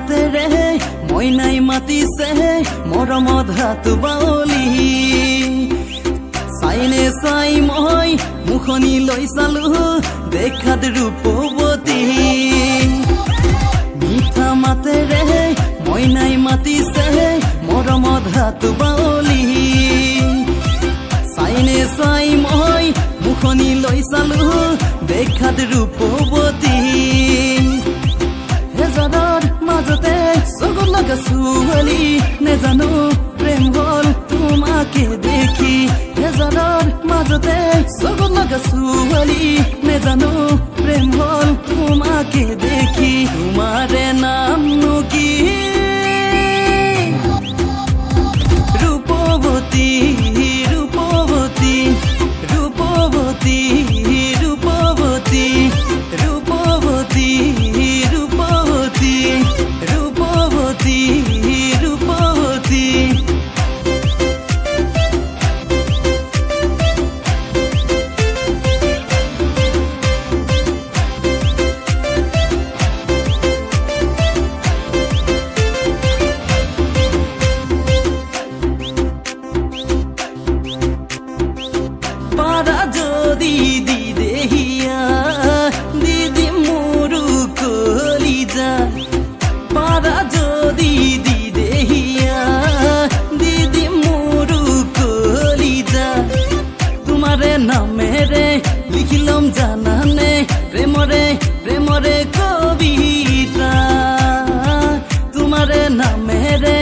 মাতেৰে মইনাই মাতিছে মৰমত হাত বাউলি চাইনে চাই মই মুখনি লৈ চালো দেখাত ৰূপৱতী মিঠা মাতেৰে মইনাই মাতিছে মৰমত হাত বাউলি চাইনে চাই মই মুখনি লৈ চালো দেখাত ৰূপৱতী হেজাৰৰ মাজতে চকুত লগা ছোৱালী নেজানো প্ৰেম হ'ল তোমাকে দেখি হেজাৰৰ মাজতে চকুত লগা ছোৱালী নেজানো প্ৰেম হ'ল তোমাকে দেখি তোমাৰে নামনো কি ৰূপৱতী ৰূপৱতী ৰূপৱতী ৰূপৱতী ৰূপৱতী ৰূপৱতী ৰূপৱতী ৰূপৱতী লিখিলম জানানে প্ৰেমৰে প্ৰেমৰে কবিতা তোমাৰে নামেৰে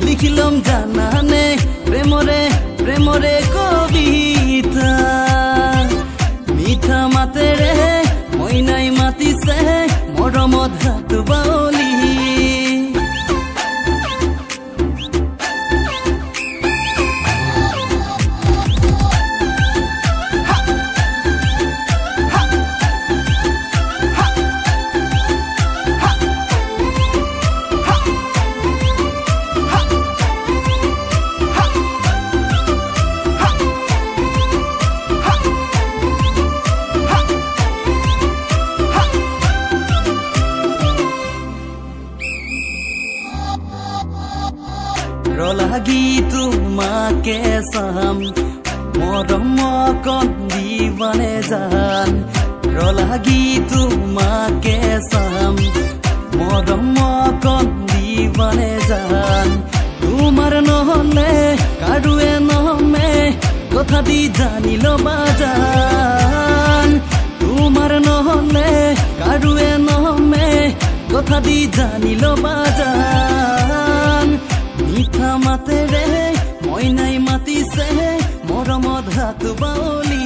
লিখিলম জানানে প্ৰেমৰে প্ৰেমৰে কবিতা মিঠা মাতেৰে মইনাই মাতিছে মৰমত হাত বাউলি লাগি তোমাকে চাম মৰম কণ দিবানে জান লাগি তোমাকে চাম মৰম কণ দিবানে জান তোমাৰ নহলে কাৰোৱে নহমে কথা দি জানি ল'বা জান তোমাৰ নহলে কাৰোৱে নহমে কথা দি জানি ল'বা জান মিঠা মাতেৰে মইনাই মাতিছে মৰমত হাত বাউলি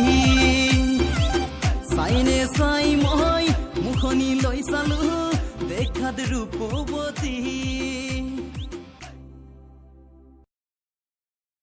চাইনে চাই মই মুখনি লৈ চালো দেখাত ৰূপৱতী